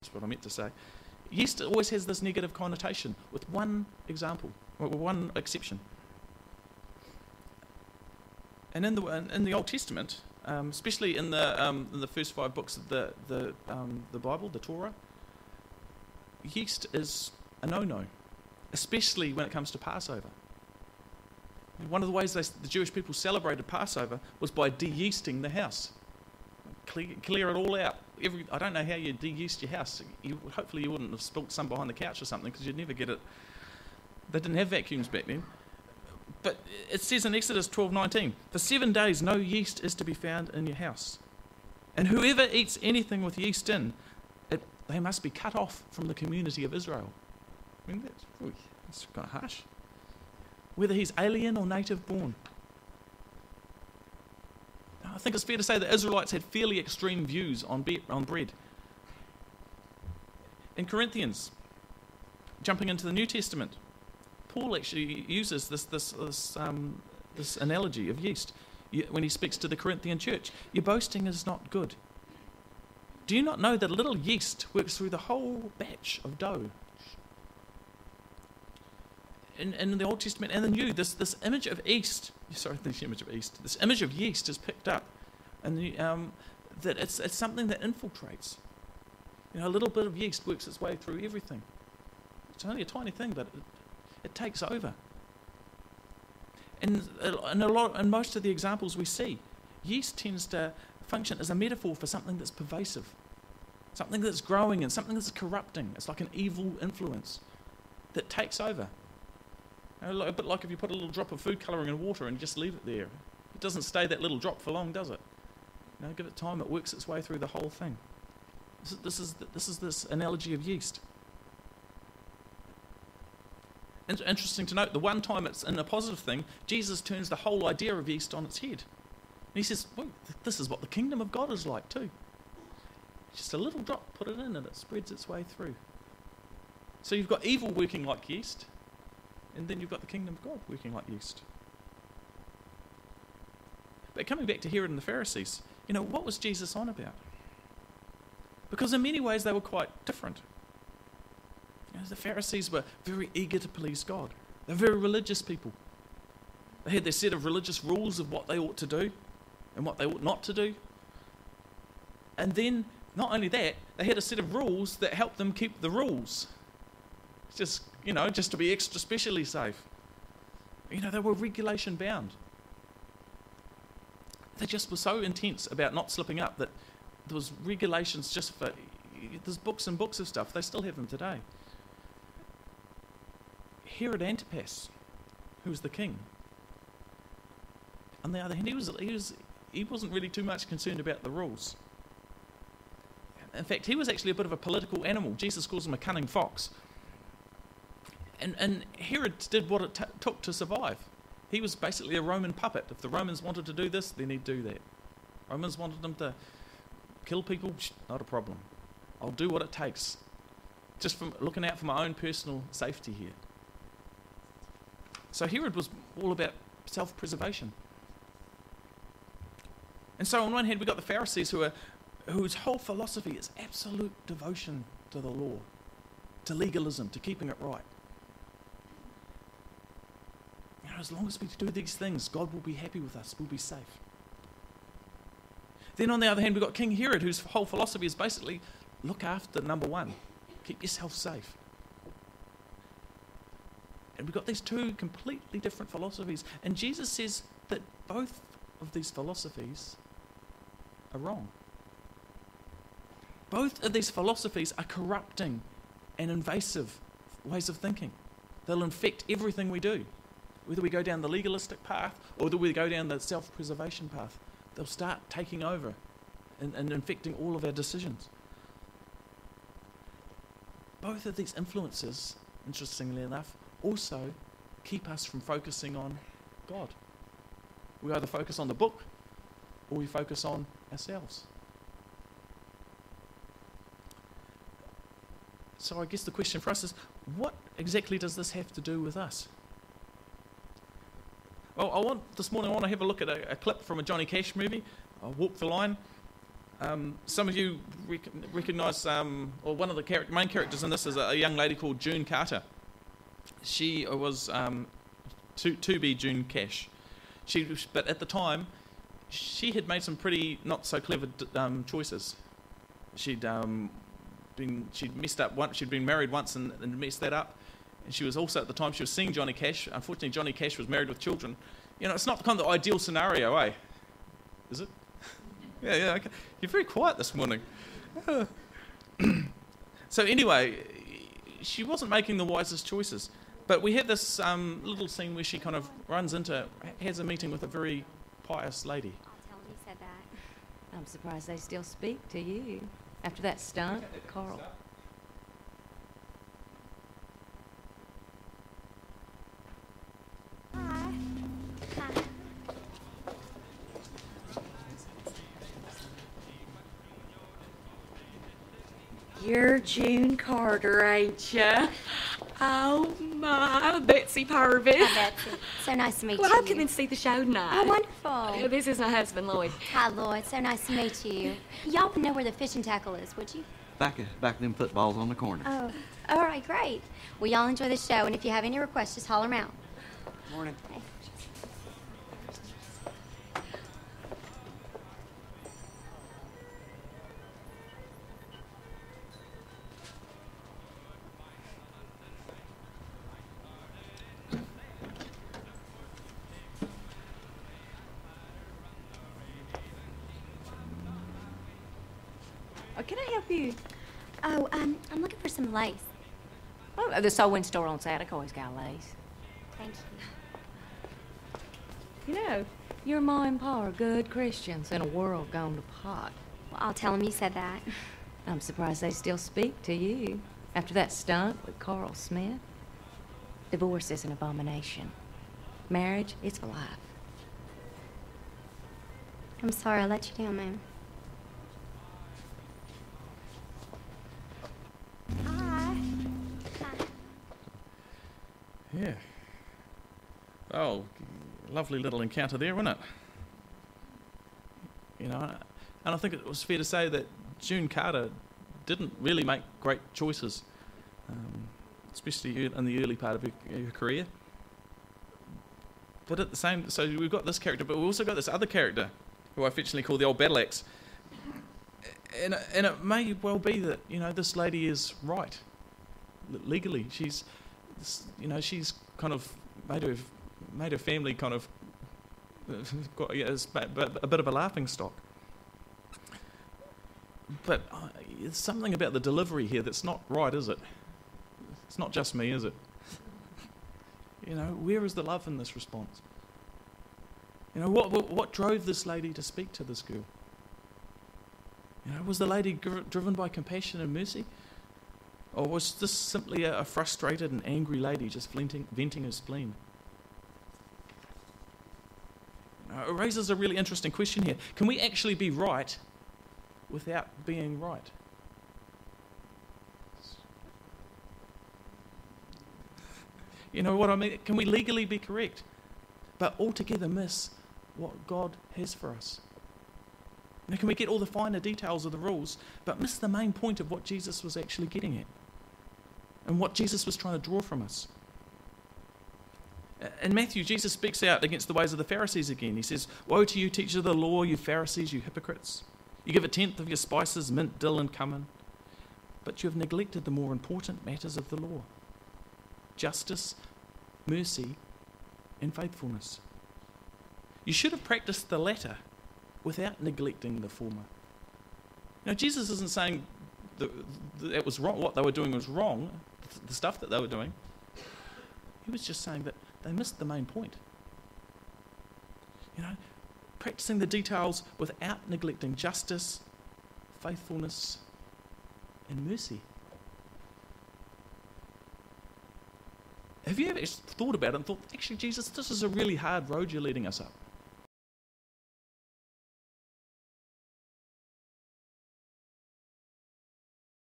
That's what I meant to say. Yeast always has this negative connotation, with one example, or one exception. And in the Old Testament, especially in the first 5 books of the Bible, the Torah, yeast is a no-no, especially when it comes to Passover. One of the ways the Jewish people celebrated Passover was by de-yeasting the house. Clear it all out. I don't know how you de-yeast your house. Hopefully you wouldn't have spilt some behind the couch or something, because you'd never get it. They didn't have vacuums back then. But it says in Exodus 12:19, for 7 days no yeast is to be found in your house. And whoever eats anything with yeast in, they must be cut off from the community of Israel. I mean, that's kind of harsh. Whether he's alien or native born. I think it's fair to say that Israelites had fairly extreme views on bread. In Corinthians, jumping into the New Testament, Paul actually uses this analogy of yeast when he speaks to the Corinthian church. Your boasting is not good. Do you not know that a little yeast works through the whole batch of dough? In the Old Testament and the New, this image of yeast, this image of yeast is picked up, and that it's something that infiltrates. A little bit of yeast works its way through everything. It's only a tiny thing, but it takes over. And in most of the examples we see, yeast tends to function as a metaphor for something that's pervasive, something that's growing and something that's corrupting. It's like an evil influence that takes over. A bit like if you put a little drop of food colouring in water and just leave it there. It doesn't stay that little drop for long, does it? Give it time, it works its way through the whole thing. This is this analogy of yeast. Interesting to note, the one time it's in a positive thing, Jesus turns the whole idea of yeast on its head. And he says, well, this is what the kingdom of God is like too. Just a little drop, put it in, and it spreads its way through. So you've got evil working like yeast, and then you've got the kingdom of God working like yeast. But coming back to Herod and the Pharisees, what was Jesus on about? Because in many ways they were quite different. The Pharisees were very eager to please God. They're very religious people. They had their set of religious rules of what they ought to do and what they ought not to do. And then, not only that, they had a set of rules that helped them keep the rules. Just to be extra specially safe. They were regulation bound. They just were so intense about not slipping up that there was regulations just for... There's books and books of stuff. They still have them today. Herod Antipas, who was the king, on the other hand, he wasn't really too much concerned about the rules. In fact, he was actually a bit of a political animal. Jesus calls him a cunning fox. And Herod did what it took to survive. He was basically a Roman puppet. If the Romans wanted to do this, then he'd do that. Romans wanted them to kill people, not a problem. I'll do what it takes. Just from looking out for my own personal safety here. So Herod was all about self-preservation. And so on one hand, we've got the Pharisees whose whole philosophy is absolute devotion to the law, to legalism, to keeping it right. As long as we do these things, God will be happy with us, we'll be safe. Then on the other hand, we've got King Herod, whose whole philosophy is basically look after number one, keep yourself safe. And we've got these two completely different philosophies. And Jesus says that both of these philosophies are wrong. Both of these philosophies are corrupting and invasive ways of thinking. They'll infect everything we do. Whether we go down the legalistic path or whether we go down the self-preservation path, they'll start taking over and infecting all of our decisions. Both of these influences, interestingly enough, also keep us from focusing on God. We either focus on the book or we focus on ourselves. So I guess the question for us is, what exactly does this have to do with us? Well, this morning I want to have a look at a clip from a Johnny Cash movie, Walk the Line. Some of you recognise, or one of the main characters in this is a young lady called June Carter. She was to be June Cash. But at the time, she had made some pretty not so clever choices. She'd messed up once. She'd been married once and messed that up. And she was also, at the time, she was seeing Johnny Cash. Unfortunately, Johnny Cash was married with children. You know, it's not kind of the ideal scenario, eh? Is it? Yeah, okay. You're very quiet this morning. So anyway, she wasn't making the wisest choices. But we had this little scene where she kind of has a meeting with a very pious lady. I'll tell him you said that. I'm surprised they still speak to you after that stunt, Carl. Hi. Hi. You're June Carter, ain't ya? Oh my, Betsy Purvis. Hi, Betsy. So nice to meet Well, you. I came in to see the show tonight. Oh, wonderful. This is my husband, Lloyd. Hi, Lloyd. So nice to meet you. Y'all would know where the fishing tackle is, would you? Back them footballs on the corner. Oh, all right, great. Well, y'all enjoy the show, and if you have any requests, just holler 'em out. Morning. Okay. Can I help you? Oh, I'm looking for some lace. Oh, the sewing store on Sadek always got lace. Thank you. You know, your ma and pa are good Christians in a world gone to pot. Well, I'll tell him you said that. I'm surprised they still speak to you after that stunt with Carl Smith. Divorce is an abomination. Marriage, it's for life. I'm sorry I let you down, ma'am. Hi. Hi. Yeah. Oh, lovely little encounter there, wasn't it? You know, and I think it was fair to say that June Carter didn't really make great choices, especially in the early part of her career. But at the same, so we've got this character, but we've also got this other character, who I affectionately call the old battle axe. And it may well be that, you know, this lady is right legally. She's kind of made her family kind of got a bit of a laughing stock. But there's something about the delivery here that's not right, is it? It's not just me, is it? You know, where is the love in this response? You know, what drove this lady to speak to this girl? You know, was the lady driven by compassion and mercy? Or was this simply a frustrated and angry lady just venting her spleen? It raises a really interesting question here. Can we actually be right without being right? You know what I mean? Can we legally be correct, but altogether miss what God has for us? You know, can we get all the finer details of the rules, but miss the main point of what Jesus was actually getting at and what Jesus was trying to draw from us? In Matthew, Jesus speaks out against the ways of the Pharisees again. He says, "Woe to you, teachers of the law, you Pharisees, you hypocrites! You give a tenth of your spices, mint, dill, and cumin, but you have neglected the more important matters of the law: justice, mercy, and faithfulness. You should have practiced the latter without neglecting the former." Now, Jesus isn't saying that it was wrong. What they were doing was wrong, the stuff that they were doing. He was just saying that they missed the main point. You know, practicing the details without neglecting justice, faithfulness, and mercy. Have you ever thought about it and thought, actually, Jesus, this is a really hard road you're leading us up?